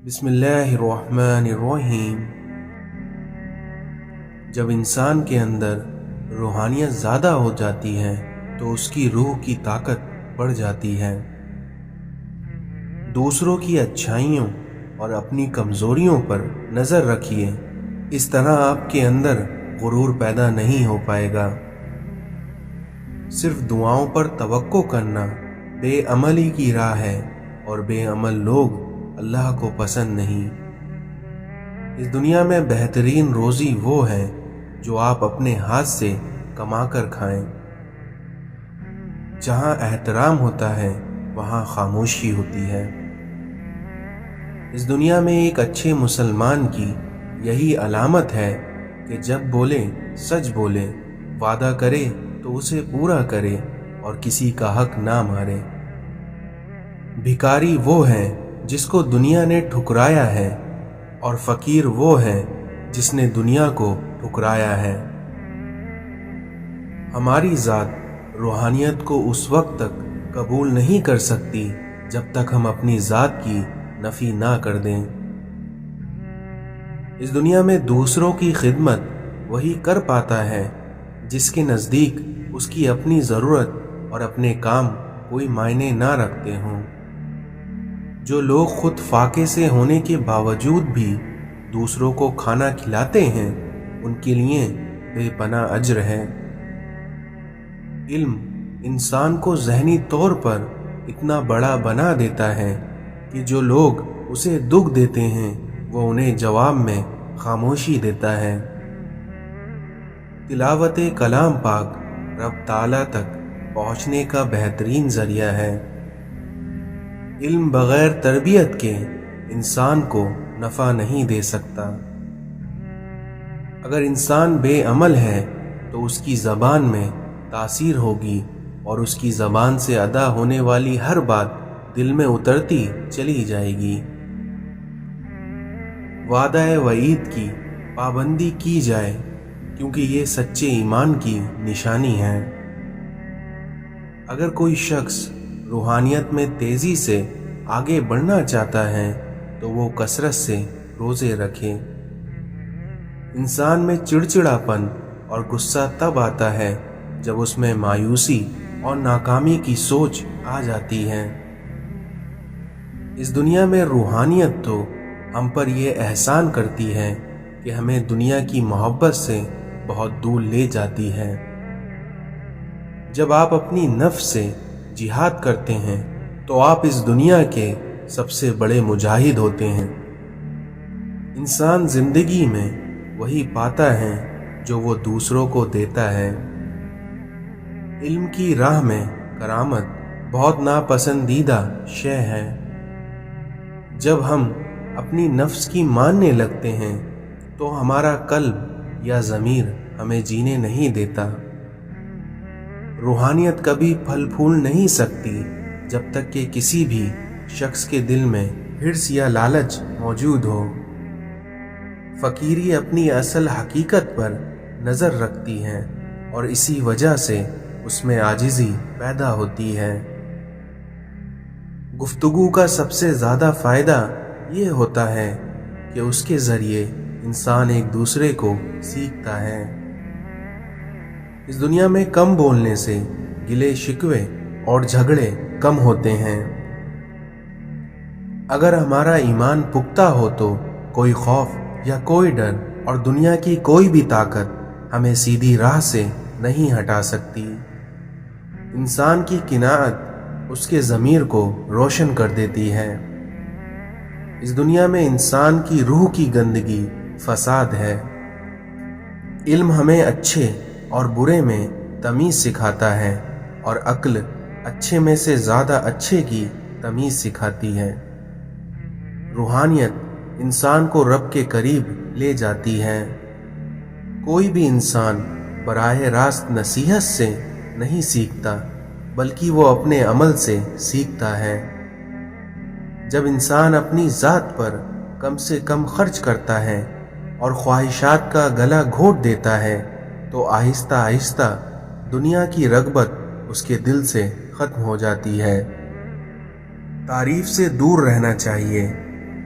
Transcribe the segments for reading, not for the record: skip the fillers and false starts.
بسم اللہ الرحمن الرحیم۔ جب انسان کے اندر روحانیت زیادہ ہو جاتی ہے تو اس کی روح کی طاقت بڑھ جاتی ہے۔ دوسروں کی اچھائیوں اور اپنی کمزوریوں پر نظر رکھیے، اس طرح آپ کے اندر غرور پیدا نہیں ہو پائے گا۔ صرف دعاؤں پر توقع کرنا بے عملی کی راہ ہے، اور بے عمل لوگ اللہ کو پسند نہیں۔ اس دنیا میں بہترین روزی وہ ہے جو آپ اپنے ہاتھ سے کما کر کھائیں۔ جہاں احترام ہوتا ہے وہاں خاموشی ہوتی ہے۔ اس دنیا میں ایک اچھے مسلمان کی یہی علامت ہے کہ جب بولے سچ بولے، وعدہ کرے تو اسے پورا کرے اور کسی کا حق نہ مارے۔ بھکاری وہ ہے جس کو دنیا نے ٹھکرایا ہے، اور فقیر وہ ہے جس نے دنیا کو ٹھکرایا ہے۔ ہماری ذات روحانیت کو اس وقت تک قبول نہیں کر سکتی جب تک ہم اپنی ذات کی نفی نہ کر دیں۔ اس دنیا میں دوسروں کی خدمت وہی کر پاتا ہے جس کے نزدیک اس کی اپنی ضرورت اور اپنے کام کوئی معنی نہ رکھتے ہوں۔ جو لوگ خود فاقے سے ہونے کے باوجود بھی دوسروں کو کھانا کھلاتے ہیں، ان کے لیے بے پناہ اجر ہے۔ علم انسان کو ذہنی طور پر اتنا بڑا بنا دیتا ہے کہ جو لوگ اسے دکھ دیتے ہیں وہ انہیں جواب میں خاموشی دیتا ہے۔ تلاوت کلام پاک رب تعالیٰ تک پہنچنے کا بہترین ذریعہ ہے۔ علم بغیر تربیت کے انسان کو نفع نہیں دے سکتا۔ اگر انسان بے عمل ہے تو اس کی زبان میں تاثیر ہوگی، اور اس کی زبان سے ادا ہونے والی ہر بات دل میں اترتی چلی جائے گی۔ وعدہ وعید کی پابندی کی جائے، کیونکہ یہ سچے ایمان کی نشانی ہے۔ اگر کوئی شخص روحانیت میں تیزی سے آگے بڑھنا چاہتا ہے تو وہ کثرت سے روزے رکھے۔ انسان میں چڑچڑاپن اور غصہ تب آتا ہے جب اس میں مایوسی اور ناکامی کی سوچ آ جاتی ہے۔ اس دنیا میں روحانیت تو ہم پر یہ احسان کرتی ہے کہ ہمیں دنیا کی محبت سے بہت دور لے جاتی ہے۔ جب آپ اپنی نفس سے جہاد کرتے ہیں تو آپ اس دنیا کے سب سے بڑے مجاہد ہوتے ہیں۔ انسان زندگی میں وہی پاتا ہے جو وہ دوسروں کو دیتا ہے۔ علم کی راہ میں کرامت بہت ناپسندیدہ شے ہے۔ جب ہم اپنی نفس کی ماننے لگتے ہیں تو ہمارا قلب یا ضمیر ہمیں جینے نہیں دیتا۔ روحانیت کبھی پھل پھول نہیں سکتی جب تک کہ کسی بھی شخص کے دل میں حرص یا لالچ موجود ہو۔ فقیری اپنی اصل حقیقت پر نظر رکھتی ہے، اور اسی وجہ سے اس میں عاجزی پیدا ہوتی ہے۔ گفتگو کا سب سے زیادہ فائدہ یہ ہوتا ہے کہ اس کے ذریعے انسان ایک دوسرے کو سیکھتا ہے۔ اس دنیا میں کم بولنے سے گلے شکوے اور جھگڑے کم ہوتے ہیں۔ اگر ہمارا ایمان پختہ ہو تو کوئی خوف یا کوئی ڈر اور دنیا کی کوئی بھی طاقت ہمیں سیدھی راہ سے نہیں ہٹا سکتی۔ انسان کی قناعت اس کے ضمیر کو روشن کر دیتی ہے۔ اس دنیا میں انسان کی روح کی گندگی فساد ہے۔ علم ہمیں اچھے اور برے میں تمیز سکھاتا ہے، اور عقل اچھے میں سے زیادہ اچھے کی تمیز سکھاتی ہے۔ روحانیت انسان کو رب کے قریب لے جاتی ہے۔ کوئی بھی انسان براہ راست نصیحت سے نہیں سیکھتا، بلکہ وہ اپنے عمل سے سیکھتا ہے۔ جب انسان اپنی ذات پر کم سے کم خرچ کرتا ہے اور خواہشات کا گلا گھونٹ دیتا ہے تو آہستہ آہستہ دنیا کی رغبت اس کے دل سے ختم ہو جاتی ہے۔ تعریف سے دور رہنا چاہیے،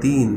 3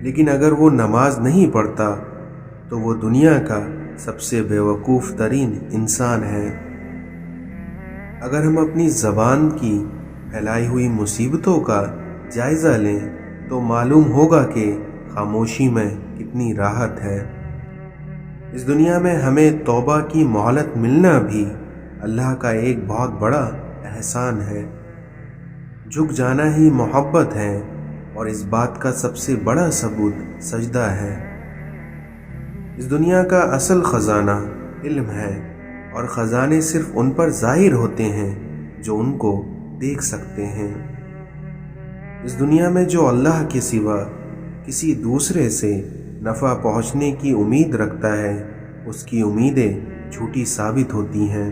لیکن اگر وہ نماز نہیں پڑھتا تو وہ دنیا کا سب سے بیوقوف ترین انسان ہے۔ اگر ہم اپنی زبان کی پھیلائی ہوئی مصیبتوں کا جائزہ لیں تو معلوم ہوگا کہ خاموشی میں کتنی راحت ہے۔ اس دنیا میں ہمیں توبہ کی مہلت ملنا بھی اللہ کا ایک بہت بڑا احسان ہے۔ جھک جانا ہی محبت ہے اور اس بات کا سب سے بڑا ثبوت سجدہ ہے۔ اس دنیا کا اصل خزانہ علم ہے اور خزانے صرف ان پر ظاہر ہوتے ہیں جو ان کو دیکھ سکتے ہیں۔ اس دنیا میں جو اللہ کے سوا کسی دوسرے سے نفع پہنچنے کی امید رکھتا ہے اس کی امیدیں جھوٹی ثابت ہوتی ہیں۔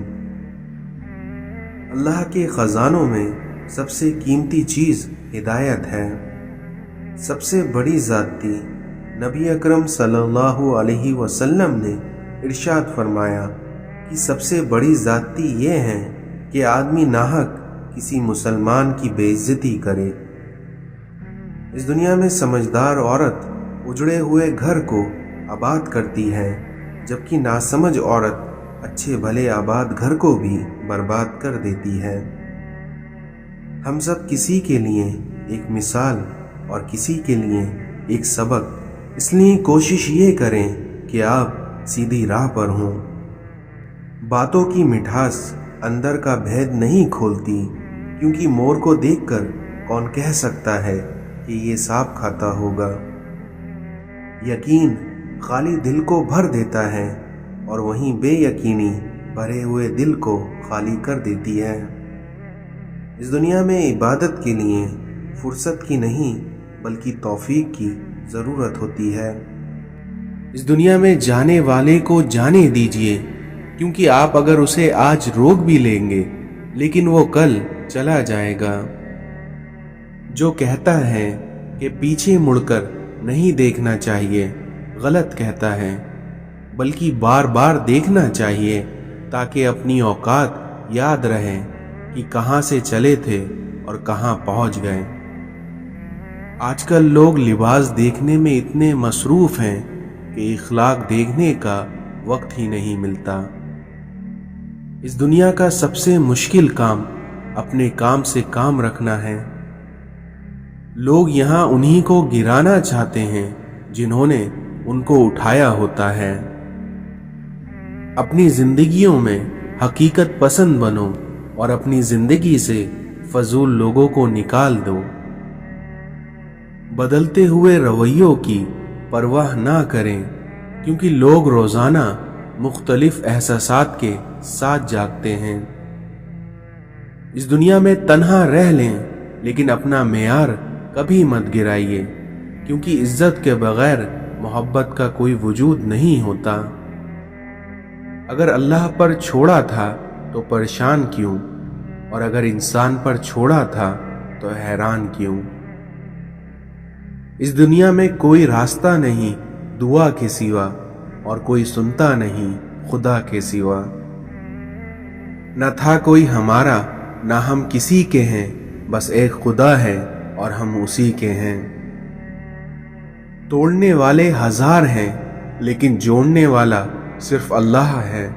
اللہ کے خزانوں میں سب سے قیمتی چیز ہدایت ہے۔ سب سے بڑی زیادتی نبی اکرم صلی اللہ علیہ وسلم نے ارشاد فرمایا کہ سب سے بڑی زیادتی یہ ہے کہ آدمی ناحق کسی مسلمان کی بے عزتی کرے۔ اس دنیا میں سمجھدار عورت اجڑے ہوئے گھر کو آباد کرتی ہے، جبکہ ناسمجھ عورت اچھے بھلے آباد گھر کو بھی برباد کر دیتی ہے۔ ہم سب کسی کے لیے ایک مثال اور کسی کے لیے ایک سبق، اس لیے کوشش یہ کریں کہ آپ سیدھی راہ پر ہوں۔ باتوں کی مٹھاس اندر کا بھید نہیں کھولتی، کیونکہ مور کو دیکھ کر کون کہہ سکتا ہے کہ یہ سانپ کھاتا ہوگا۔ یقین خالی دل کو بھر دیتا ہے اور وہیں بے یقینی بھرے ہوئے دل کو خالی کر دیتی ہے۔ اس دنیا میں عبادت کے لیے فرصت کی نہیں بلکہ توفیق کی ضرورت ہوتی ہے۔ اس دنیا میں جانے والے کو جانے دیجیے، کیونکہ آپ اگر اسے آج روک بھی لیں گے لیکن وہ کل چلا جائے گا۔ جو کہتا ہے کہ پیچھے مڑ کر نہیں دیکھنا چاہیے غلط کہتا ہے، بلکہ بار بار دیکھنا چاہیے تاکہ اپنی اوقات یاد رہے کہ کہاں سے چلے تھے اور کہاں پہنچ گئے۔ آج کل لوگ لباس دیکھنے میں اتنے مصروف ہیں کہ اخلاق دیکھنے کا وقت ہی نہیں ملتا۔ اس دنیا کا سب سے مشکل کام اپنے کام سے کام رکھنا ہے۔ لوگ یہاں انہی کو گرانا چاہتے ہیں جنہوں نے ان کو اٹھایا ہوتا ہے۔ اپنی زندگیوں میں حقیقت پسند بنو اور اپنی زندگی سے فضول لوگوں کو نکال دو۔ بدلتے ہوئے رویوں کی پرواہ نہ کریں، کیونکہ لوگ روزانہ مختلف احساسات کے ساتھ جاگتے ہیں۔ اس دنیا میں تنہا رہ لیں لیکن اپنا معیار کبھی مت گرائیے، کیونکہ عزت کے بغیر محبت کا کوئی وجود نہیں ہوتا۔ اگر اللہ پر چھوڑا تھا تو پریشان کیوں، اور اگر انسان پر چھوڑا تھا تو حیران کیوں۔ اس دنیا میں کوئی راستہ نہیں دعا کے سوا، اور کوئی سنتا نہیں خدا کے سوا۔ نہ تھا کوئی ہمارا نہ ہم کسی کے ہیں، بس ایک خدا ہے اور ہم اسی کے ہیں۔ توڑنے والے ہزار ہیں لیکن جوڑنے والا صرف اللہ ہے۔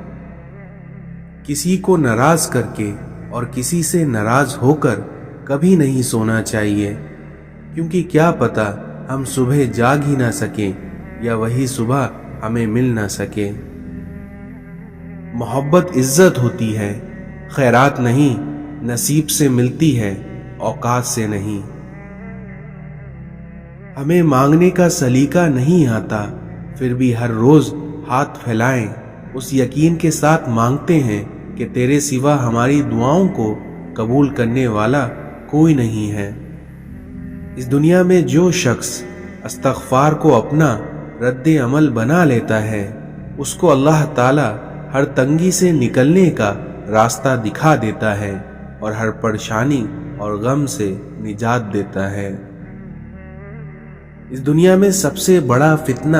کسی کو ناراض کر کے اور کسی سے ناراض ہو کر کبھی نہیں سونا چاہیے، کیونکہ کیا پتہ ہم صبح جاگ ہی نہ سکیں یا وہی صبح ہمیں مل نہ سکے۔ محبت عزت ہوتی ہے، خیرات نہیں، نصیب سے ملتی ہے، اوقات سے نہیں۔ ہمیں مانگنے کا سلیقہ نہیں آتا، پھر بھی ہر روز ہاتھ پھیلائیں، اس یقین کے ساتھ مانگتے ہیں کہ تیرے سوا ہماری دعاؤں کو قبول کرنے والا کوئی نہیں ہے۔ اس دنیا میں جو شخص استغفار کو اپنا رد عمل بنا لیتا ہے، اس کو اللہ تعالی ہر تنگی سے نکلنے کا راستہ دکھا دیتا ہے اور ہر پریشانی اور غم سے نجات دیتا ہے۔ اس دنیا میں سب سے بڑا فتنہ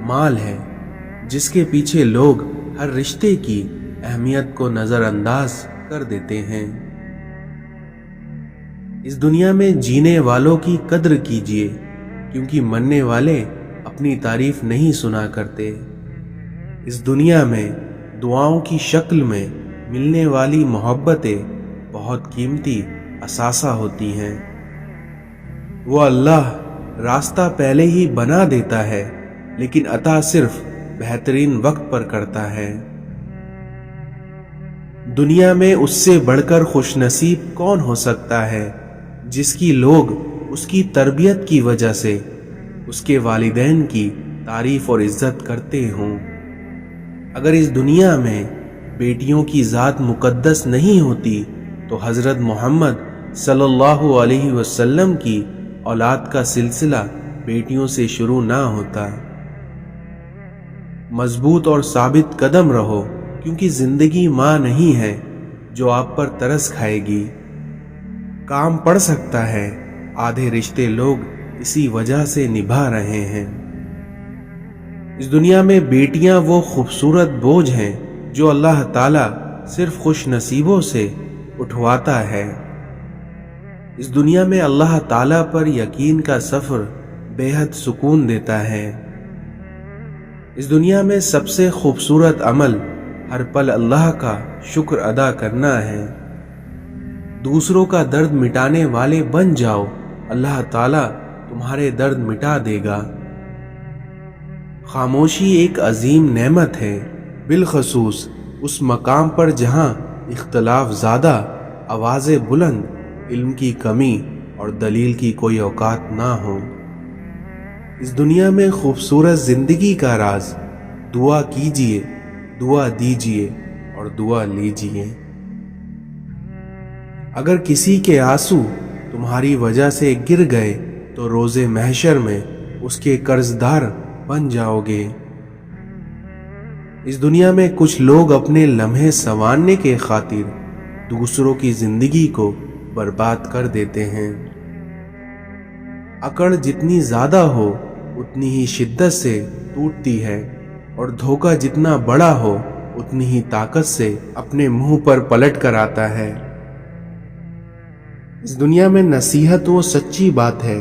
مال ہے، جس کے پیچھے لوگ ہر رشتے کی اہمیت کو نظر انداز کر دیتے ہیں۔ اس دنیا میں جینے والوں کی قدر کیجیے، کیونکہ مرنے والے اپنی تعریف نہیں سنا کرتے۔ اس دنیا میں دعاؤں کی شکل میں ملنے والی محبتیں بہت قیمتی اثاثہ ہوتی ہیں۔ وہ اللہ راستہ پہلے ہی بنا دیتا ہے، لیکن عطا صرف بہترین وقت پر کرتا ہے۔ دنیا میں اس سے بڑھ کر خوش نصیب کون ہو سکتا ہے جس کی لوگ اس کی تربیت کی وجہ سے اس کے والدین کی تعریف اور عزت کرتے ہوں۔ اگر اس دنیا میں بیٹیوں کی ذات مقدس نہیں ہوتی تو حضرت محمد صلی اللہ علیہ وسلم کی اولاد کا سلسلہ بیٹیوں سے شروع نہ ہوتا۔ مضبوط اور ثابت قدم رہو، کیونکہ زندگی ماں نہیں ہے جو آپ پر ترس کھائے گی۔ کام پڑ سکتا ہے، آدھے رشتے لوگ اسی وجہ سے نبھا رہے ہیں۔ اس دنیا میں بیٹیاں وہ خوبصورت بوجھ ہیں جو اللہ تعالیٰ صرف خوش نصیبوں سے اٹھواتا ہے۔ اس دنیا میں اللہ تعالیٰ پر یقین کا سفر بے حد سکون دیتا ہے۔ اس دنیا میں سب سے خوبصورت عمل ہر پل اللہ کا شکر ادا کرنا ہے۔ دوسروں کا درد مٹانے والے بن جاؤ، اللہ تعالیٰ تمہارے درد مٹا دے گا۔ خاموشی ایک عظیم نعمت ہے، بالخصوص اس مقام پر جہاں اختلاف زیادہ، آوازیں بلند، علم کی کمی اور دلیل کی کوئی اوقات نہ ہو۔ اس دنیا میں خوبصورت زندگی کا راز دعا کیجئے، دعا دیجئے اور دعا لیجئے۔ اگر کسی کے آنسو تمہاری وجہ سے گر گئے تو روز محشر میں اس کے قرض دار بن جاؤ گے۔ اس دنیا میں کچھ لوگ اپنے لمحے سنوارنے کے خاطر دوسروں کی زندگی کو برباد کر دیتے ہیں۔ اکڑ جتنی زیادہ ہو اتنی ہی شدت سے ٹوٹتی ہے، اور دھوکہ جتنا بڑا ہو اتنی ہی طاقت سے اپنے منہ پر پلٹ کر آتا ہے۔ اس دنیا میں نصیحت وہ سچی بات ہے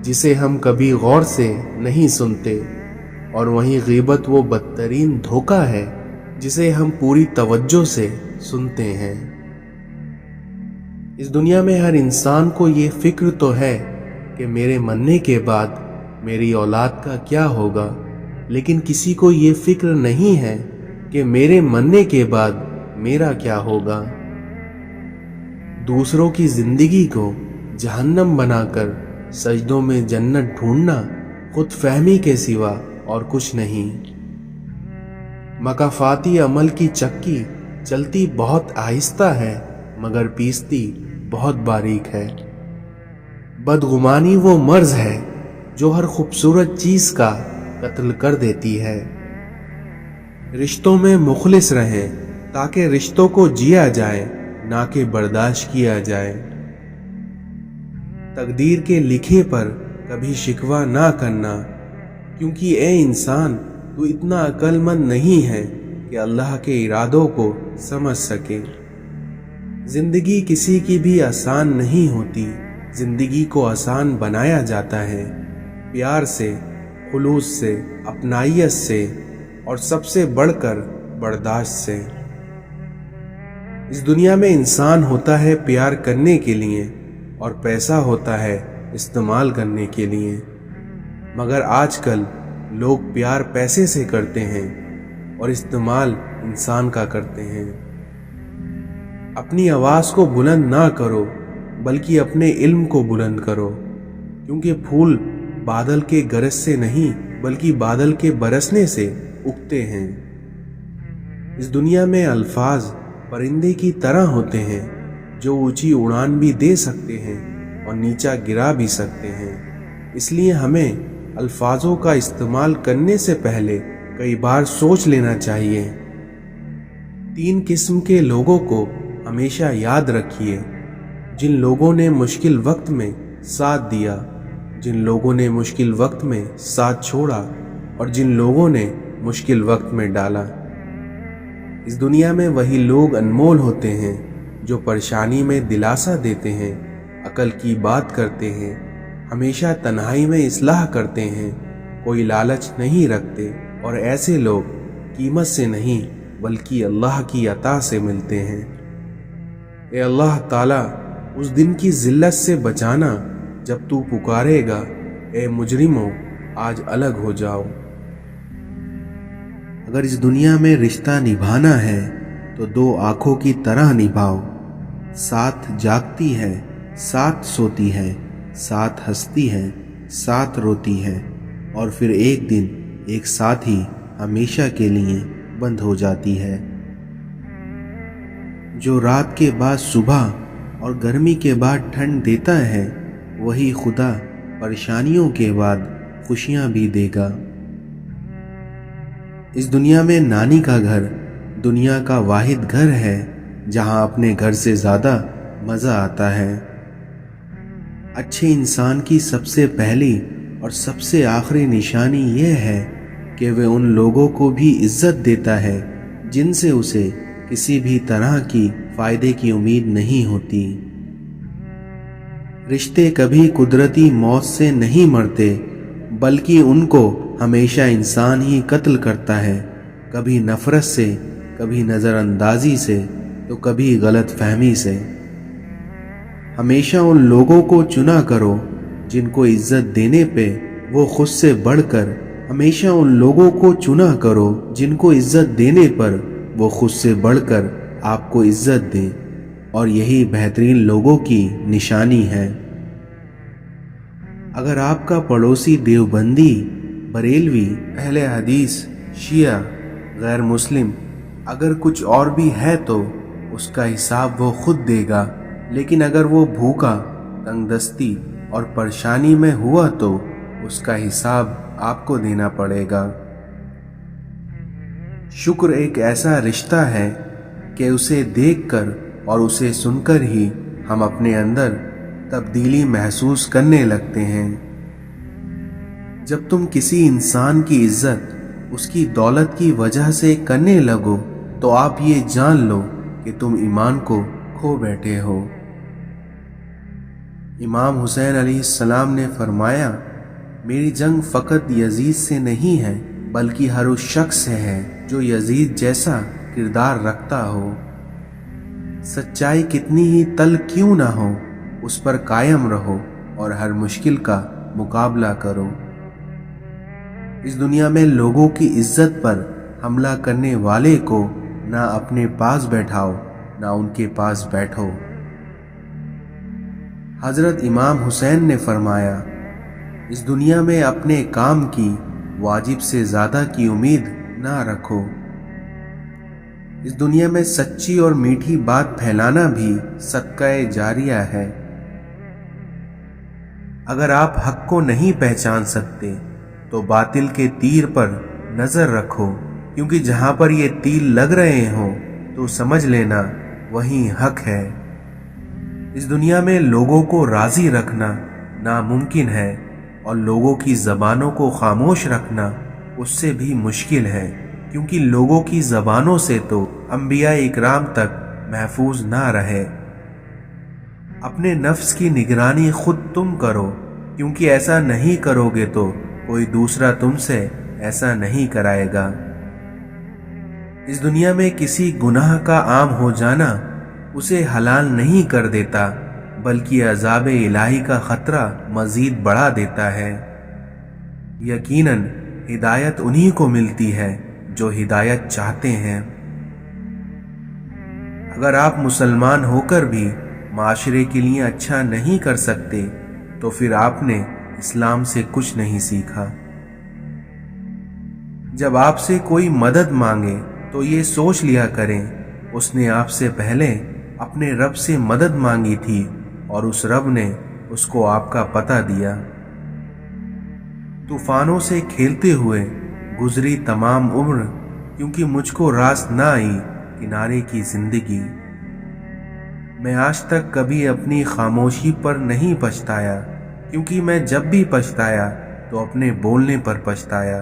جسے ہم کبھی غور سے نہیں سنتے، اور وہیں غیبت وہ بدترین دھوکہ ہے جسے ہم پوری توجہ سے سنتے ہیں۔ اس دنیا میں ہر انسان کو یہ فکر تو ہے کہ میرے مرنے کے بعد میری اولاد کا کیا ہوگا، لیکن کسی کو یہ فکر نہیں ہے کہ میرے مرنے کے بعد میرا کیا ہوگا۔ دوسروں کی زندگی کو جہنم بنا کر سجدوں میں جنت ڈھونڈنا خود فہمی کے سوا اور کچھ نہیں۔ مکافاتی عمل کی چکی چلتی بہت آہستہ ہے مگر پیستی بہت باریک ہے۔ بدگمانی وہ مرض ہے جو ہر خوبصورت چیز کا قتل کر دیتی ہے۔ رشتوں میں مخلص رہیں تاکہ رشتوں کو جیا جائے، نہ کہ برداشت کیا جائے۔ تقدیر کے لکھے پر کبھی شکوہ نہ کرنا، کیونکہ اے انسان تو اتنا عقل مند نہیں ہے کہ اللہ کے ارادوں کو سمجھ سکے۔ زندگی کسی کی بھی آسان نہیں ہوتی، زندگی کو آسان بنایا جاتا ہے پیار سے، خلوص سے، اپنائیت سے، اور سب سے بڑھ کر برداشت سے۔ اس دنیا میں انسان ہوتا ہے پیار کرنے کے لیے، اور پیسہ ہوتا ہے استعمال کرنے کے لیے، مگر آج کل لوگ پیار پیسے سے کرتے ہیں اور استعمال انسان کا کرتے ہیں۔ اپنی آواز کو بلند نہ کرو بلکہ اپنے علم کو بلند کرو، کیونکہ پھول بادل کے گرج سے نہیں بلکہ بادل کے برسنے سے اگتے ہیں۔ اس دنیا میں الفاظ پرندے کی طرح ہوتے ہیں جو اونچی اڑان بھی دے سکتے ہیں اور نیچا گرا بھی سکتے ہیں، اس لیے ہمیں الفاظوں کا استعمال کرنے سے پہلے کئی بار سوچ لینا چاہیے۔ 3 قسم کے لوگوں کو ہمیشہ یاد رکھیے: جن لوگوں نے مشکل وقت میں ساتھ دیا، جن لوگوں نے مشکل وقت میں ساتھ چھوڑا، اور جن لوگوں نے مشکل وقت میں ڈالا۔ اس دنیا میں وہی لوگ انمول ہوتے ہیں جو پریشانی میں دلاسا دیتے ہیں، عقل کی بات کرتے ہیں، ہمیشہ تنہائی میں اصلاح کرتے ہیں، کوئی لالچ نہیں رکھتے، اور ایسے لوگ قیمت سے نہیں بلکہ اللہ کی عطا سے ملتے ہیں۔ اے اللہ تعالیٰ، اس دن کی ذلت سے بچانا جب تو پکارے گا، اے مجرموں آج الگ ہو جاؤ۔ اگر اس دنیا میں رشتہ نبھانا ہے تو دو آنکھوں کی طرح نبھاؤ، ساتھ جاگتی ہے، ساتھ سوتی ہے، ساتھ ہنستی ہے، ساتھ روتی ہے، اور پھر ایک دن ایک ساتھ ہی ہمیشہ کے لیے بند ہو جاتی ہے۔ جو رات کے بعد صبح اور گرمی کے بعد ٹھنڈ دیتا ہے، وہی خدا پریشانیوں کے بعد خوشیاں بھی دے گا۔ اس دنیا میں نانی کا گھر دنیا کا واحد گھر ہے جہاں اپنے گھر سے زیادہ مزہ آتا ہے۔ اچھے انسان کی سب سے پہلی اور سب سے آخری نشانی یہ ہے کہ وہ ان لوگوں کو بھی عزت دیتا ہے جن سے اسے کسی بھی طرح کی فائدے کی امید نہیں ہوتی۔ رشتے کبھی قدرتی موت سے نہیں مرتے، بلکہ ان کو ہمیشہ انسان ہی قتل کرتا ہے، کبھی نفرت سے، کبھی نظر اندازی سے، تو کبھی غلط فہمی سے۔ ہمیشہ ان لوگوں کو چنا کرو جن کو عزت دینے پہ وہ خود سے بڑھ کر، ہمیشہ ان لوگوں کو چنا کرو جن کو عزت دینے پر وہ خود سے بڑھ کر آپ کو عزت دیں، اور یہی بہترین لوگوں کی نشانی ہے۔ اگر آپ کا پڑوسی دیوبندی، بریلوی، اہل حدیث، شیعہ، غیر مسلم، اگر کچھ اور بھی ہے تو اس کا حساب وہ خود دے گا، لیکن اگر وہ بھوکا، تنگ دستی اور پریشانی میں ہوا تو اس کا حساب آپ کو دینا پڑے گا۔ شکر ایک ایسا رشتہ ہے کہ اسے دیکھ کر اور اسے سن کر ہی ہم اپنے اندر تبدیلی محسوس کرنے لگتے ہیں۔ جب تم کسی انسان کی عزت اس کی دولت کی وجہ سے کرنے لگو تو آپ یہ جان لو کہ تم ایمان کو کھو بیٹھے ہو۔ امام حسین علیہ السلام نے فرمایا، میری جنگ فقط یزید سے نہیں ہے بلکہ ہر اس شخص سے ہے جو یزید جیسا کردار رکھتا ہو۔ سچائی کتنی ہی تلخ کیوں نہ ہو، اس پر قائم رہو اور ہر مشکل کا مقابلہ کرو۔ اس دنیا میں لوگوں کی عزت پر حملہ کرنے والے کو نہ اپنے پاس بیٹھاؤ نہ ان کے پاس بیٹھو۔ حضرت امام حسین نے فرمایا، اس دنیا میں اپنے کام کی واجب سے زیادہ کی امید نہ رکھو۔ اس دنیا میں سچی اور میٹھی بات پھیلانا بھی صدقہ جاریہ ہے۔ اگر آپ حق کو نہیں پہچان سکتے تو باطل کے تیر پر نظر رکھو، کیونکہ جہاں پر یہ تیر لگ رہے ہوں تو سمجھ لینا وہیں حق ہے۔ اس دنیا میں لوگوں کو راضی رکھنا ناممکن ہے، اور لوگوں کی زبانوں کو خاموش رکھنا اس سے بھی مشکل ہے، کیونکہ لوگوں کی زبانوں سے تو انبیاء اکرام تک محفوظ نہ رہے۔ اپنے نفس کی نگرانی خود تم کرو، کیونکہ ایسا نہیں کرو گے تو کوئی دوسرا تم سے ایسا نہیں کرائے گا۔ اس دنیا میں کسی گناہ کا عام ہو جانا اسے حلال نہیں کر دیتا، بلکہ عذاب الہی کا خطرہ مزید بڑھا دیتا ہے۔ یقیناً ہدایت انہی کو ملتی ہے جو ہدایت چاہتے ہیں۔ اگر آپ مسلمان ہو کر بھی معاشرے کے لیے اچھا نہیں کر سکتے تو پھر آپ نے اسلام سے کچھ نہیں سیکھا۔ جب آپ سے کوئی مدد مانگے تو یہ سوچ لیا کریں اس نے آپ سے پہلے اپنے رب سے مدد مانگی تھی اور اس رب نے اس کو آپ کا پتہ دیا۔ طوفانوں سے کھیلتے ہوئے گزری تمام عمر، کیونکہ مجھ کو راست نہ آئی کنارے کی زندگی۔ میں آج تک کبھی اپنی خاموشی پر نہیں پچھتایا، کیونکہ میں جب بھی پچھتایا تو اپنے بولنے پر پچھتایا۔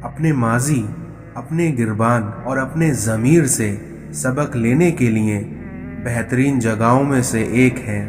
اپنے ماضی، اپنے گربان اور اپنے ضمیر سے سبق لینے کے لیے بہترین جگہوں میں سے ایک ہے۔